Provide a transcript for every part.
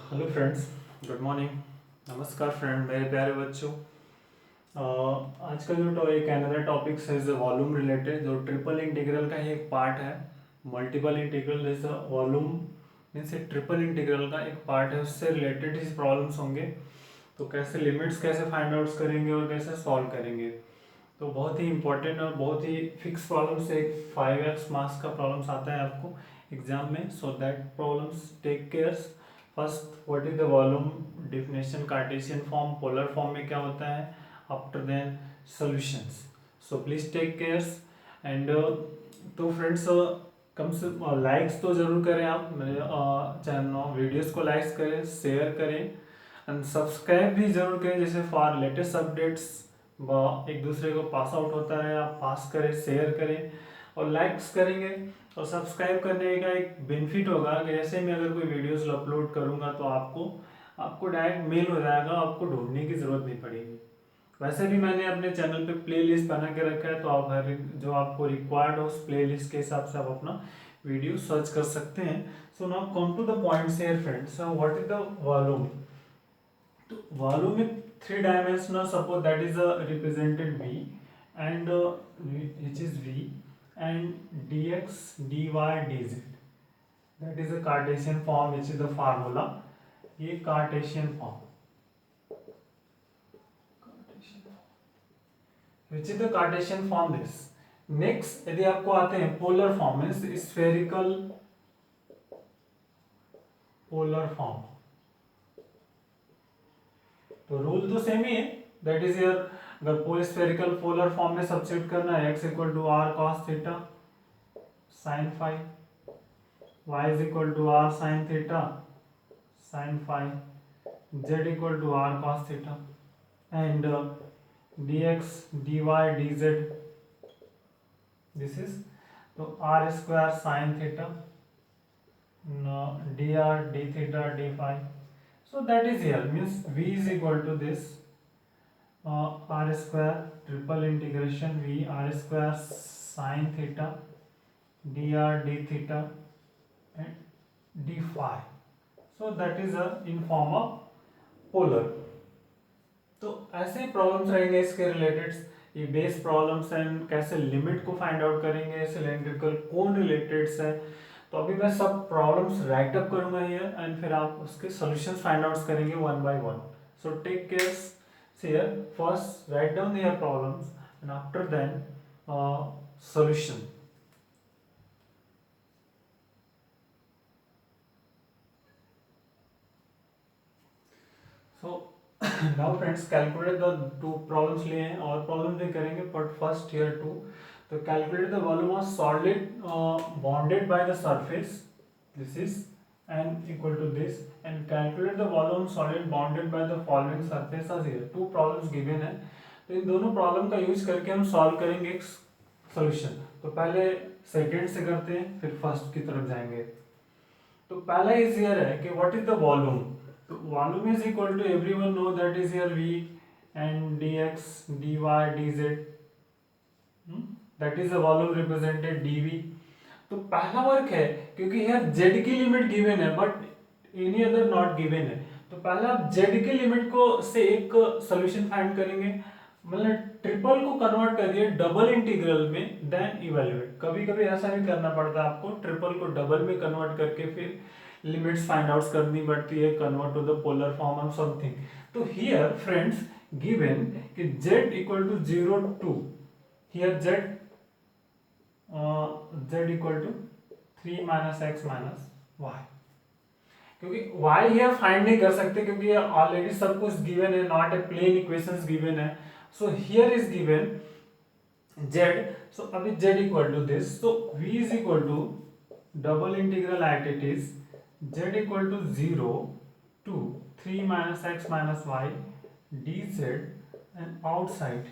Hello friends, good morning. नमस्कार friend, मेरे प्यारे बच्चों। आज का जो एक अनदर टॉपिक है वॉल्यूम रिलेटेड, जो ट्रिपल इंटीग्रल का ही एक पार्ट है। मल्टीपल इंटीग्रल जैसा वॉल्यूम मीन्स ट्रिपल इंटीग्रल का एक पार्ट है, उससे रिलेटेड ही प्रॉब्लम्स होंगे। तो कैसे लिमिट्स कैसे फाइंड आउट करेंगे और कैसे सॉल्व करेंगे, तो बहुत ही इंपॉर्टेंट और बहुत ही फिक्स प्रॉब्लम से 5x मार्क्स का प्रॉब्लम्स आता है आपको एग्जाम में। So that problems take cares. First, what is the volume definition, Cartesian form, polar form में क्या होता है, after then solutions. So please take cares and तो फ्रेंड्स, कम से लाइक्स तो जरूर करें आप मेरे चैनल वीडियोस को लाइक करें, शेयर करें एंड सब्सक्राइब भी जरूर करें, जैसे फॉर लेटेस्ट अपडेट्स एक दूसरे को पास आउट होता रहे, आप पास करें, शेयर करें और लाइक्स करेंगे। और सब्सक्राइब करने का एक बेनिफिट होगा कि जैसे मैं अगर कोई वीडियोस अपलोड करूंगा तो आपको आपको डायरेक्ट मेल हो जाएगा, आपको ढूंढने की ज़रूरत नहीं पड़ेगी। वैसे भी मैंने अपने चैनल पे प्लेलिस्ट बना के रखा है, तो आप हर जो आपको रिक्वायर्ड हो उस प्लेलिस्ट के हिसाब से आप अपना वीडियो सर्च कर सकते हैं। So now come to the points here friends, what is the volume. तो वॉल्यूम में three dimensional, suppose that is represented v and which is v and dx dy dz, that is a cartesian form which is the formula। ये cartesian form which is the cartesian form this। next यदि आपको आते हैं polar form means spherical polar form, तो rule तो same ही है, that is your अगर स्फेरिकल पोलर फॉर्म में सब्स्टिट्यूट करना है, x equal to r cos theta sine phi, y is equal to r sine theta sine phi, z equal to r cos theta and dx dy dz, this is तो r square sine theta dr d theta d phi। So that is here means v is equal to this r square triple integration v r square sin theta dr d theta and d phi। So that is a in form of polar। तो ऐसे problems रहेंगे इसके related, ये base problems and कैसे limit को find out करेंगे, cylindrical कौन related है। तो अभी मैं सब प्रॉब्लम्स राइट अप करूंगा हियर एंड फिर आप उसके सॉल्यूशंस फाइंड आउट करेंगे one by one. So take care here, first write down here problems and after then solution. So now friends, calculate the two problems लिए हैं और problem भी करेंगे, बट फर्स्ट हियर टू। तो calculate the volume of solid bonded by the surface, this is and equal to this, and calculate the volume solid bonded by the following surfaces here। Two problems given है, तो इन दोनों problem का use करके हम solve करेंगे एक solution. तो पहले सेकंड से करते हैं फिर फर्स्ट की तरफ जाएंगे। तो पहला इज हियर है कि व्हाट इज द वॉल्यूम। तो volume is equal to everyone know that is here v and dx dy dz, that is the volume represented dv। तो पहला वर्क है क्योंकि यहाँ z की लिमिट गिवन है but any other not given है, तो पहला आप z की लिमिट को से एक सॉल्यूशन फाइंड करेंगे, मतलब ट्रिपल को कन्वर्ट करिए डबल इंटीग्रल में देन इवैल्यूएट। कभी कभी ऐसा भी करना पड़ता है आपको, ट्रिपल को डबल में कन्वर्ट करके फिर लिमिट्स फाइंड आउट करनी पड़ती है, convert to the polar form of something. तो हियर फ्रेंड्स गिवन कि z equal to 0 to here z equal to 3 minus x minus y, क्योंकि y हियर फाइंड नहीं कर सकते क्योंकि ये ऑलरेडी सब कुछ गिवन है, not a plane equations given है। So here is given z, so अभी z equal to this, so v is equal to double integral at it is z equal to 0 to 3 minus x minus y dz and outside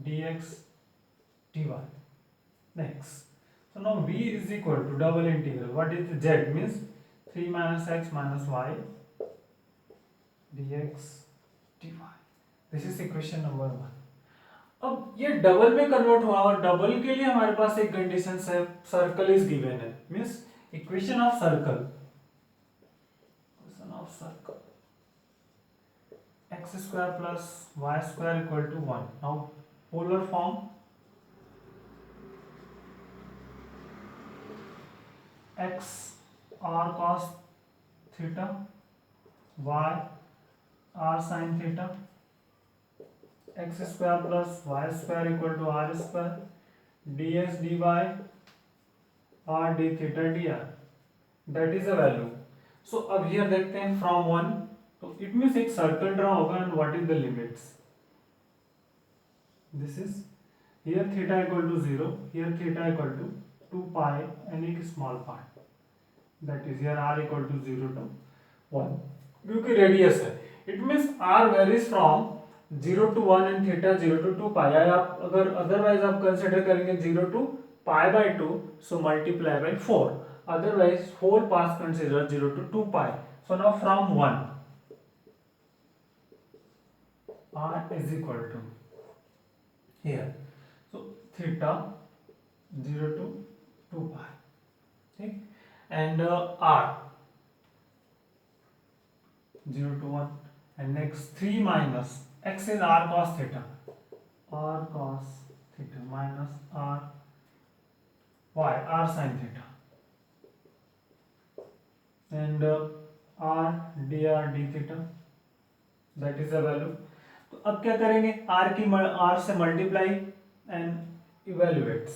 dx dy। Next, so now v is equal to double integral, what is z means 3 minus x minus y dx dy। this is equation number 1। अब ये double में convert हुआ और double के लिए हमारे पास एक condition है, सर्कल इज गिवन है, means equation of circle, of circle. X square plus y square equal to 1. Now polar form, x r cos theta, y r sin theta, x square plus y square equal to r square, dx dy r d theta dr. That is the value. So अब here देखते हैं from 1, तो it means एक circle draw होगा and what is the limits. This is here theta equal to 0, here theta equal to 2 pi and एक small part. That is here r equal to 0 to 1. क्योंकि radius है, it means r varies from 0 to 1 and theta 0 to 2 pi. या आप अगर otherwise आप consider करेंगे 0 to pi by 2, so multiply by 4. Otherwise whole path consider 0 to 2 pi. So now from 1, r is equal to here, so theta 0 to 2 pi, okay? And r 0 to 1, and next 3 minus x is r cos theta, r cos theta minus r y r sin theta, and r dr d theta, that is the value. तो अब क्या करेंगे, r की r से multiply and evaluates.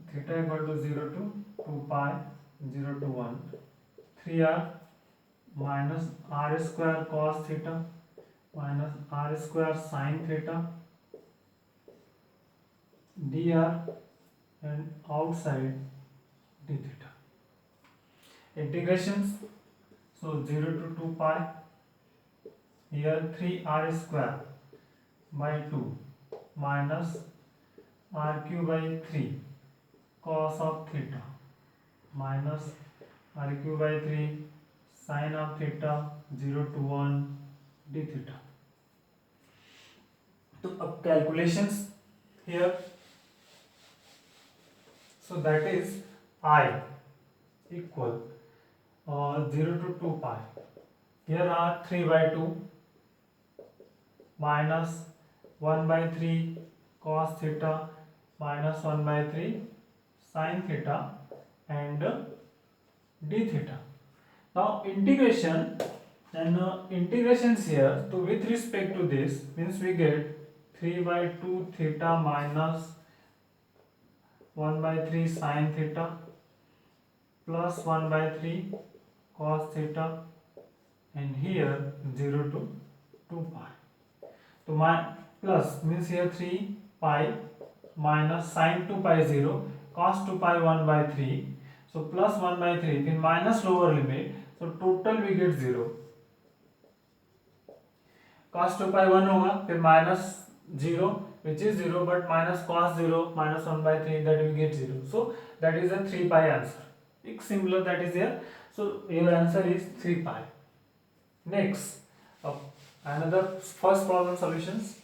Theta equal to 0 to 2 pi 0 to 1, 3r minus r square cos theta minus r square sin theta dr and outside d theta. Integrations, so 0 to 2 pi, here 3r square by 2 minus r cube by 3 cos of theta minus r cube by 3 sin of theta 0 to 1 d theta. तो अब calculations here, so that is I equal 0 to 2 pi, here are 3 by 2 minus 1 by 3 cos theta minus 1 by 3 sin theta and d theta. Now integration, and integrations here, so with respect to this means we get 3 by 2 theta minus 1 by 3 sin theta plus 1 by 3 cos theta, and here 0 to 2 pi. So my plus means here 3 pi minus sin 2 pi 0, cos 2 pi 1 by 3, so plus 1 by 3, then minus lower limit, so total we get 0. Cos 2 pi 1 होगा, फिर minus 0 which is 0, but minus cos 0 minus 1 by 3, that we get 0. So that is a 3 pi answer. It's similar, that is here. So your answer is 3 pi. Next, another first problem solutions.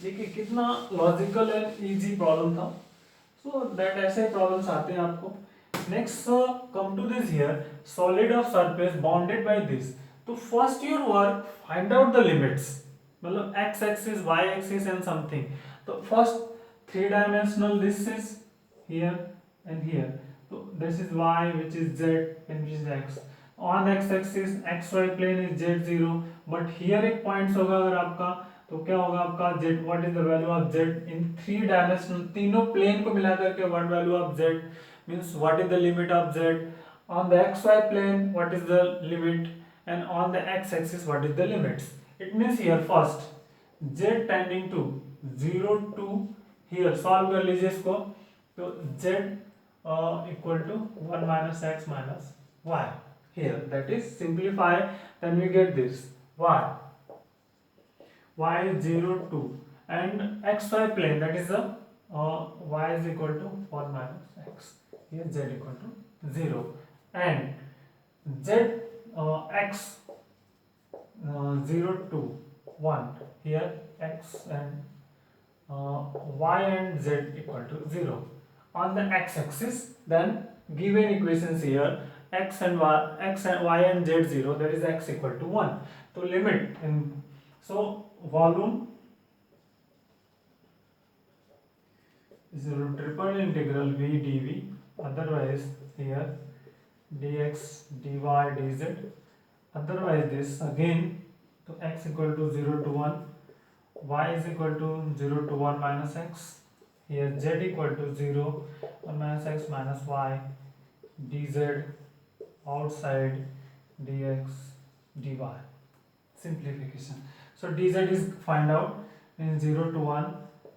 देखिए कितना logical and easy problem था. So that ऐसे problems आते हैं आपको. Next come to this here, solid of surface bounded by this. तो first your work find out the limits, मतलब x axis y axis and something. तो first 3 dimensional, this is here and here, तो this is y which is z and which is x. on x axis xy plane is z0, but here एक points होगा अगर आपका, तो क्या होगा आपका z, what is the value of z in 3 dimensional, तीनों प्लेन को मिलाकर के what value of z means what is the limit of z on the xy plane, what is the limit, and on the x axis what is the limits. It means here first z tending to 0 to here, solve कर लीजिए इसको. तो z equal to 1 minus x minus y here, that is simplify, then we get this y is 0 to, and xy plane, that is the y is equal to 1 minus x, here z equal to 0, and z x 0 to 1, here x and y and z equal to 0 on the x axis. Then given equations here, x and y and z 0, that is x equal to 1. So limit in, so volume is triple integral v dv, otherwise here dx dy dz, otherwise this again, to x equal to 0 to 1, y is equal to 0 to 1 minus x, here z equal to 0, 1 minus x minus y, dz outside dx dy, simplification. So dz is find out in 0 to 1,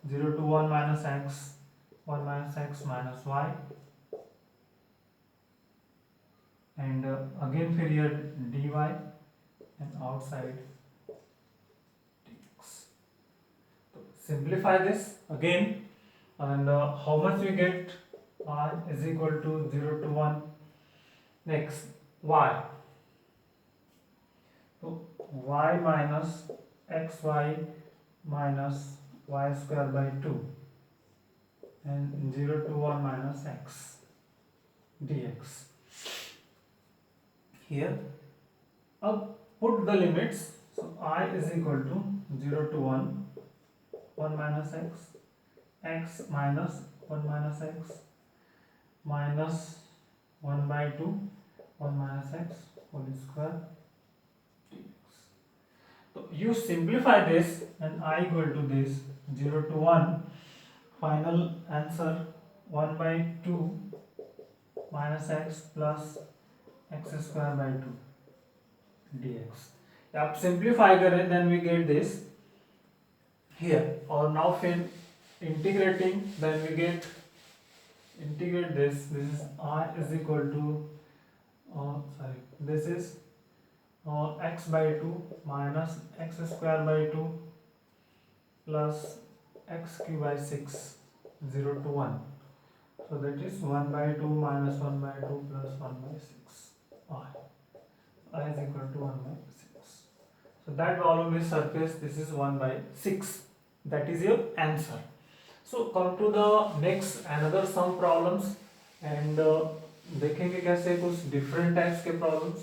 0 to 1 minus x, 1 minus x minus y, and again for here dy and outside dx. So simplify this again, and how much we get? Y is equal to 0 to 1. Next y, so y minus xy minus y square by 2 and 0 to 1 minus x dx. Here put the limits, so I is equal to 0 to 1, 1 minus x, x minus 1 minus x minus 1 by 2, 1 minus x whole square dx. So you simplify this and I equal to this 0 to 1, final answer 1 by 2 minus x plus x square by 2 dx. आप simplify करें then we get this here, or now fin integrating, then we get integrate this is I is equal to this is x by 2 minus x square by 2 plus x cube by 6, 0 to 1. So that is 1 by 2 minus 1 by 2 plus 1 by 6 I is equal to 1 by 6. So that volume is surface, this is 1 by 6. That is your answer. So come to the next another some problems, and देखेंगे कैसे कुछ different types के problems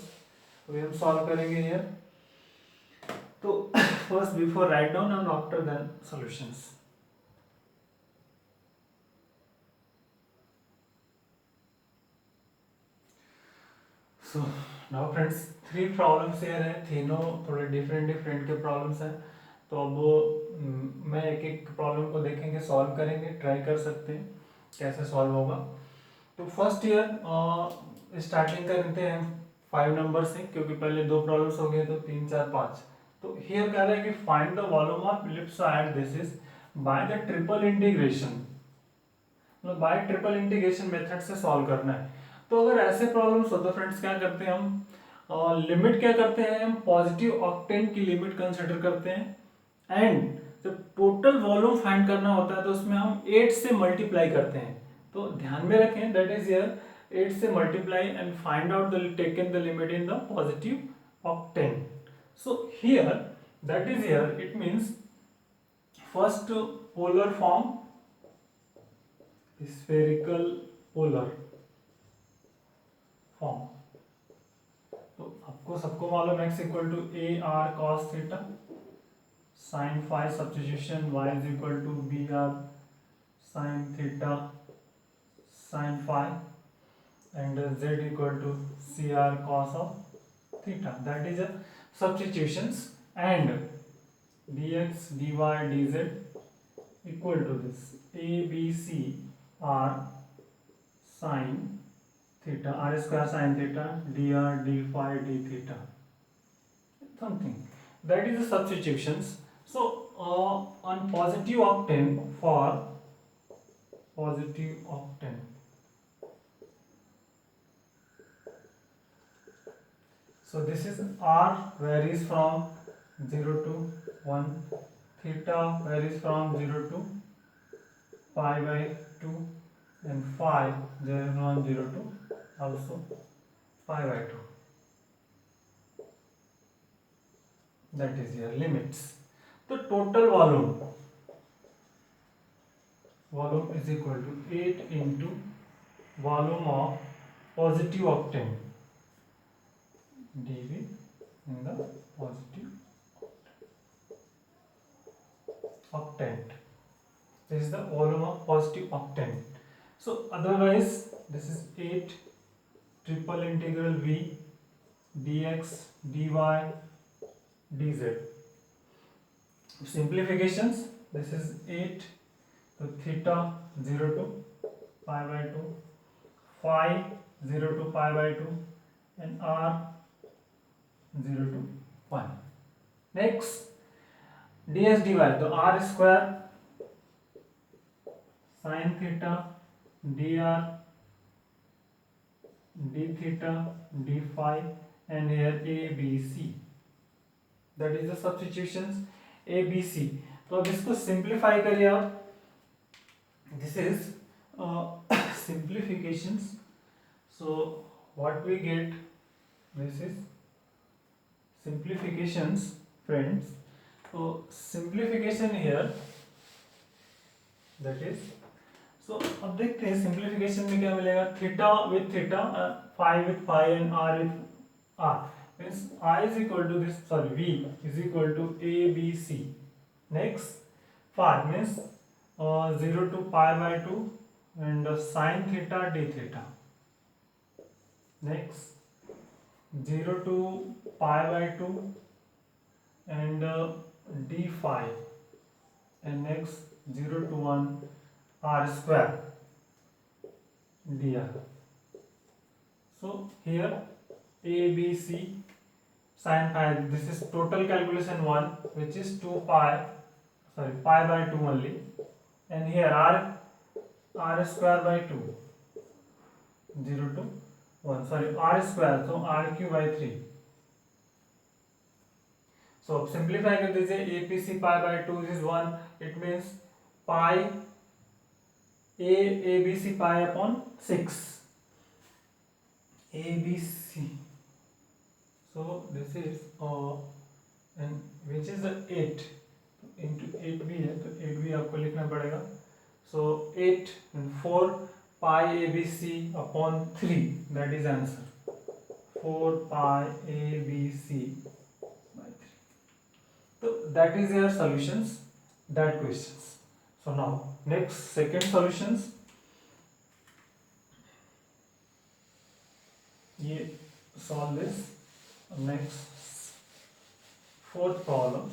अभी हम solve करेंगे here. तो first before write down and after then solutions. So now friends, 3 problems here है, तीनों थोड़े different के problems हैं. तो अब मैं एक एक प्रॉब्लम को देखेंगे, सॉल्व करेंगे, ट्राई कर सकते हैं कैसे सॉल्व होगा. तो फर्स्ट ईयर स्टार्टिंग करते हैं 5 नंबर से, क्योंकि पहले 2 प्रॉब्लम्स हो गए तो 3 4 5. तो हियर कह रहा है कि find the volume of ellipsoid, this is by the triple integration, मतलब बाय ट्रिपल इंटीग्रेशन मेथड से सॉल्व करना है. तो अगर ऐसे प्रॉब्लम्स हो तो फ्रेंड्स क्या करते हैं हम, लिमिट क्या करते हैं, हम पॉजिटिव ऑक्टेन की लिमिट कंसिडर करते हैं, एंड जब टोटल वॉल्यूम फाइंड करना होता है तो उसमें हम 8 से मल्टीप्लाई करते हैं. तो ध्यान में रखें, दैट इज हियर 8 से multiply and find out the taken the limit in the positive octant. So here that is here it means first polar form, spherical polar form. तो आपको सबको मालूम x equal to a r cos theta sin phi, substitution y is equal to br sin theta sin phi, and z equal to cr cos of theta. That is a substitutions, and dx dy dz equal to this a b c r sin theta, r square sin theta, dr d phi d theta, something. That is the substitutions. So on positive octane, for positive octane, so this is r varies from 0 to 1, theta varies from 0 to pi by 2, and phi 0 from 0 to also pi by 2. That is your limits. तो total volume is equal to 8 into volume of positive octant. dV in the positive octant. This is the volume of positive octant. So otherwise this is 8 triple integral V dx dy dz. Simplifications, this is 8, so theta 0 to pi by 2, phi 0 to pi by 2, and r 0 to 1. Next, ds dy, the r square sin theta dr d theta d phi, and here a b c, that is the substitutions a b c. तो अब इसको simplify करिए आप. This is simplifications. So what we get, this is simplifications, friends. So simplification here, that is, so अब देखते हैं simplification में क्या मिलेगा. Theta with theta, phi with phi, and r with r, means I is equal to this, sorry, v is equal to a b c. Next, phi means 0 to pi by 2, and sin theta d theta. Next, 0 to pi by 2, and d phi, and next 0 to 1 r square dr. So here a b c sin phi, this is total calculation 1, which is 2 pi, sorry, pi by 2 only, and here r square by 2, 0 to 1, sorry, r square, so r cube by 3. So अब simplify कर दीजिए. A p c pi by 2 is 1, it means pi a b c pi upon 6 a b c. So this is and which is the 8 into 8 भी है, तो 8 भी आपको लिखना पड़ेगा. So 8 and 4 pi ABC upon 3, that is answer. 4 pi ABC by 3. So that is your solutions, that questions. So now next, second solutions. ये solve this. Next, fourth problem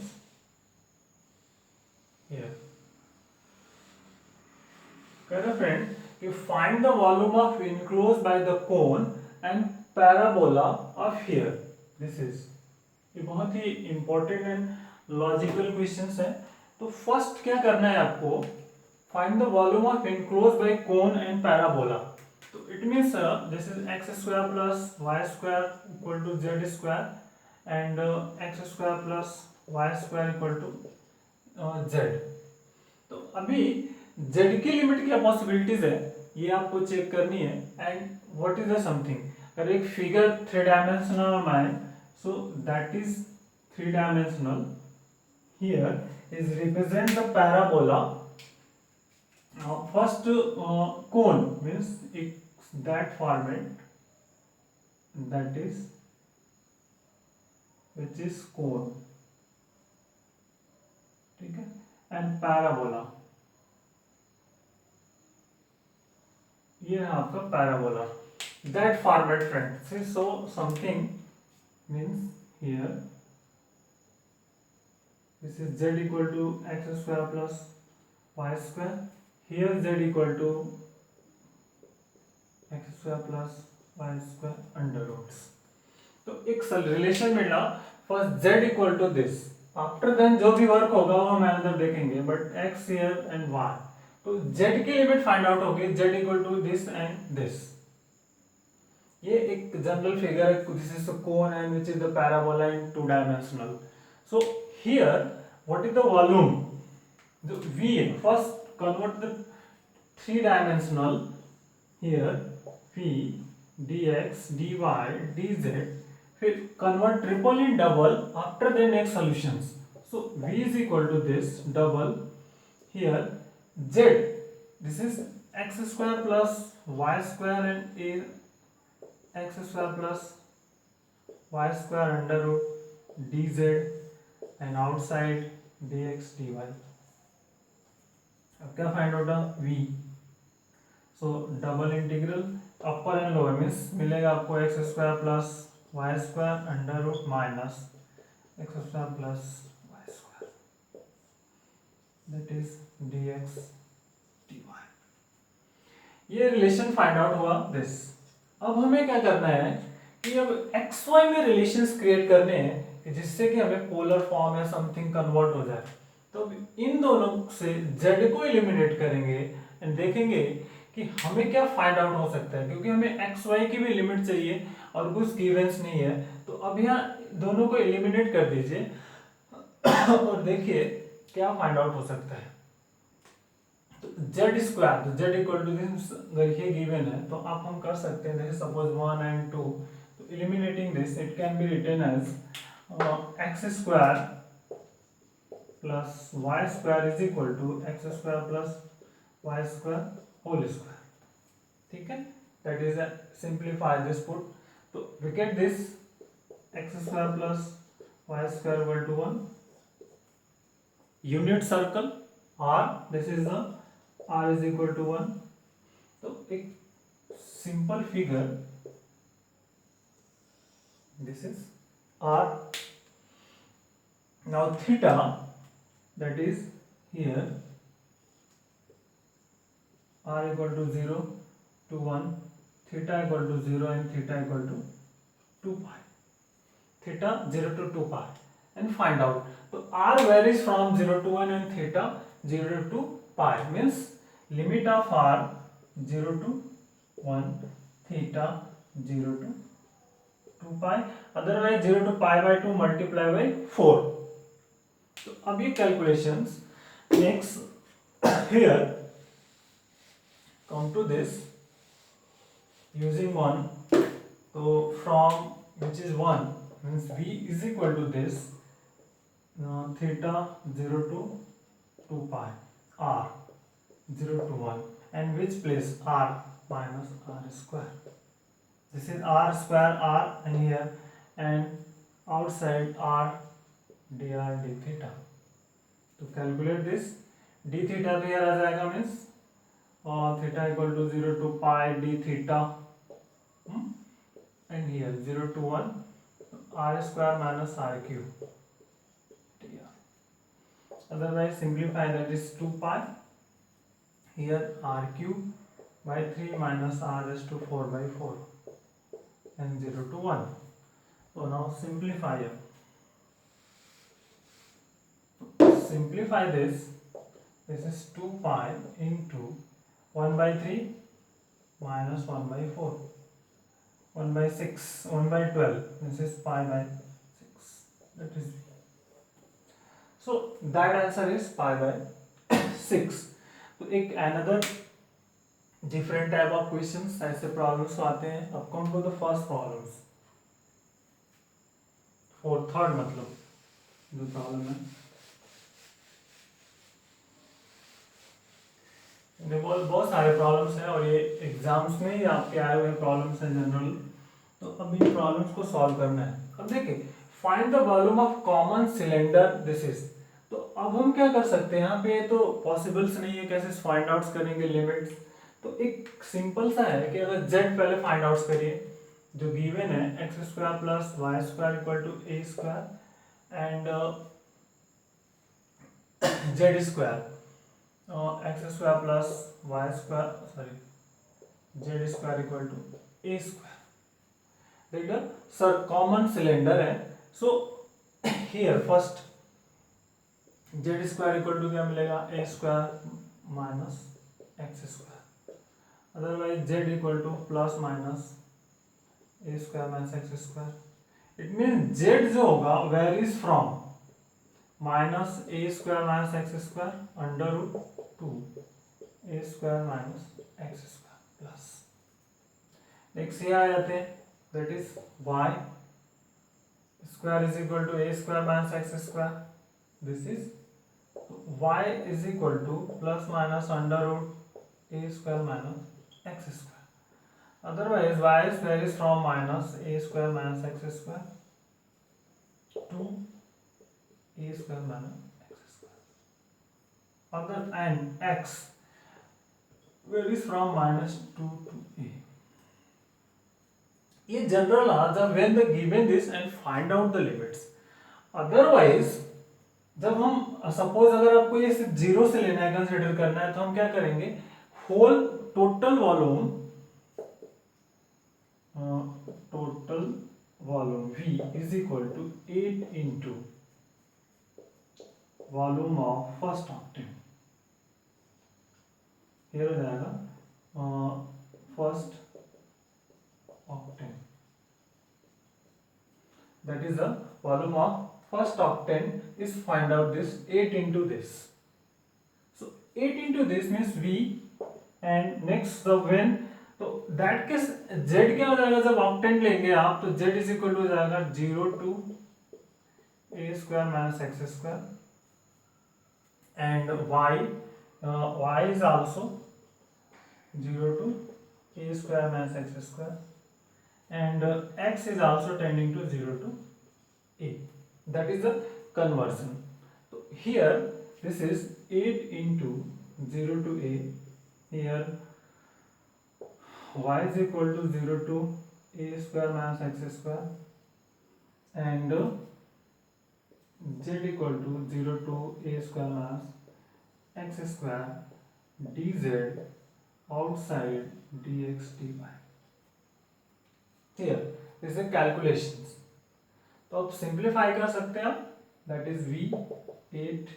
here. Friend, you find the volume of enclosed by the cone and parabola of here. This is, ये बहुत ही important and logical questions है. तो first क्या करना है आपको, find the volume of enclosed by cone and parabola. So it means this is x square plus y square equal to z square, and x square plus y square equal to z. तो अभी z की limit क्या possibilities है ये आपको check करनी है. And what is the something, अगर एक फिगर 3 डायमेंशनल में है, so that is 3 dimensional. Here is represent the parabola. First cone means that format, that is, which is cone, ठीक है, and parabola, ये है आपका parabola, that format, friend. So something means here this is z equal to x square plus y square, here z equal to x square plus y square under roots. तो एक relation मिला, first z equal to this, after then जो भी work होगा वो हम अंदर देखेंगे, but x here and y. तो z की लिमिट फाइंड आउट होगी, z equal to this and this. ये एक जनरल फिगर है, this is the cone and which is the parabola in 2 dimensional. So here what is the volume, the v, first convert the 3 dimensional here v dx dy dz, फिर convert triple in double, after the next solutions. So v is equal to this double, here z, this is x square plus y square and a x square plus y square under root dz and outside dx dy. अब क्या find out होगा v, so double integral upper and lower means मिलेगा आपको x square plus y square under root minus x square plus y square that is dx dy. ये relation find out हुआ this. अब हमें क्या करना है कि अब एक्स वाई में रिलेशंस क्रिएट करने हैं कि जिससे कि हमें पोलर फॉर्म या समथिंग कन्वर्ट हो जाए. तो इन दोनों से z को एलिमिनेट करेंगे एंड देखेंगे कि हमें क्या फाइंड आउट हो सकता है, क्योंकि हमें एक्स वाई की भी लिमिट चाहिए और कुछ गिवन्स नहीं है. तो अब यहाँ दोनों को एलिमिनेट कर दीजिए और देखिए क्या फाइंड आउट हो सकता है. तो जेड स्क्वायर, तो जेड इक्वल टू दिस अगर ये गिवन है तो आप हम कर सकते हैं. जैसे सपोज 1 and 2, तो eliminating this it can be written as x square plus y square is equal to x square plus y square whole square. ठीक है, that is simplify this put. तो we get this x square plus y square equal to 1. Unit circle R, this is the R is equal to 1. तो एक simple figure, this is R. Now theta, that is here, R equal to 0 to 1, theta equal to 0 and theta equal to 2 pi. Theta 0 to 2 pi and find out. So R varies from 0 to 1 and theta 0 to pi means limit of R 0 to 1, theta 0 to 2 pi, otherwise 0 to pi by 2 multiply by 4. तो अब ये calculations next here come to this using 1. तो from which is 1 means v is equal to this theta 0 to 2 pi r 0 to 1 and which place r minus r square. This is r square r and here and outside r dr d theta. To calculate this d theta तो here आ जाएगा means theta equal to 0 to pi d theta and here 0 to 1 r square minus r cube. Otherwise simplify, that is 2 pi. Here r cube by 3 minus r raised to 4 by 4 and 0 to 1. So now simplify it. Simplify this. This is 2 pi into 1 by 3 minus 1 by 4. 1 by 6, 1 by 12. This is pi by 6. That is. So that answer is pi by 6. तो एक another different type of questions ऐसे problems आते हैं. अब come to the first problems. for third मतलब जो problem है, बहुत सारे प्रॉब्लम्स हैं और ये एग्जाम्स में ही आपके आए हुए प्रॉब्लम्स हैं जनरल. तो अब इन प्रॉब्लम्स को सॉल्व करना है. अब देखिए find the volume of common cylinder this is. तो अब हम क्या कर सकते हैं, यहाँ पे तो पॉसिबल्स नहीं है, कैसे फाइंड आउट करेंगे लिमिट्स. तो एक सिंपल सा है कि अगर z पहले फाइंड आउट करिए, जो गिवन है x square plus y square equal to a square and z square x square plus y square sorry z square equal to a square. देखिए सर कॉमन सिलेंडर है. So here first z square equal to क्या मिलेगा, a square minus x square. Otherwise z equal to plus minus a square minus x square. It mean z जो होगा varies from minus a square minus x square under root 2 a square minus x square plus next ये आ जाते हैं, that is y square is equal to a square minus x square. This is y is equal to plus minus under root a square minus x square. otherwise y varies from minus a square minus x square to a square minus x square, other and x varies from minus 2 to a. ये general जब when the given this and find out the limits. Otherwise जब हम suppose अगर आपको ये सिर्फ zero से लेना है, कंसिडर करना है, तो हम क्या करेंगे, whole total volume V is equal to 8 into volume of first octant. हो जाएगा first octane, that is the volume of first octane is find out this 8 into this. So 8 into this means V, and next the when, तो that case Z क्या हो जाएगा जब octane लेंगे आप, तो Z is equal to हो जाएगा 0 to a square minus x square, and y is also 0 to a square minus x square, and x is also tending to 0 to a. That is the conversion. So here this is 8 into 0 to a. Here y is equal to 0 to a square minus x square, and z equal to 0 to a square minus x square dz outside dx dy. Here this is calculations. तो आप simplify कर सकते हैं आप, that is v 8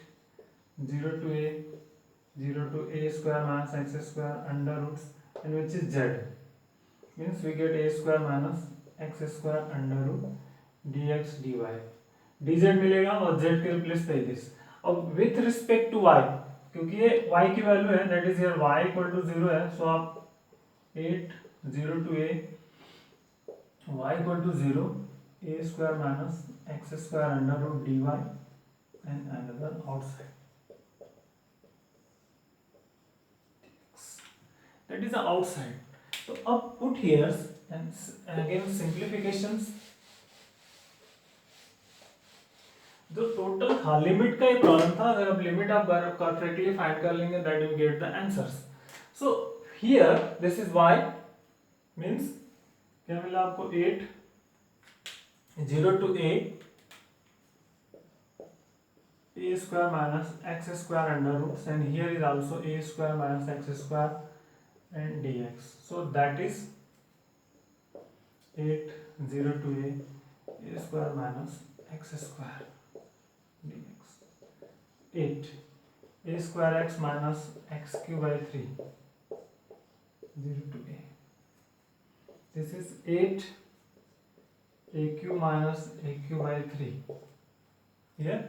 0 to a square minus x square under roots, and which is z, means we get a square minus x square under root dx dy, dz मिलेगा और z के replace पे this. अब with respect to y, क्योंकि ये y की value है, that is here y equal to 0 है, सो आप 8 0 to a y equal to 0 a square minus x square under root dy, and another outside, that is the outside. So up put here, and again simplifications. जो total था limit का ही problem था, अगर आप limit आप correctly find कर लेंगे, that you get the answers. So here this is y means क्या मिला आपको 8 0 to a square minus x square under roots, and here is also a square minus x square and dx. So that is 8 0 to a square minus x square dx. 8 a square x minus x cube by 3 0 to a. This is 8 aq minus aq by 3 here.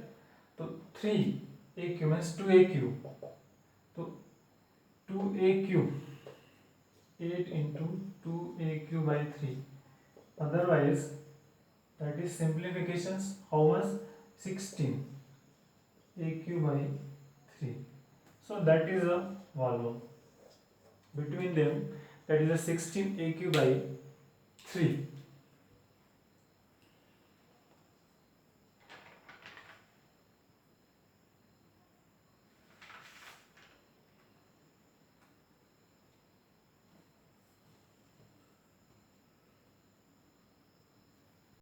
तो 3 aq means 2aq, तो 2aq 8 into 2aq by 3, otherwise that is simplifications, how much 16 aq by 3. So that is a volume between them, that is a 16 aq by 3.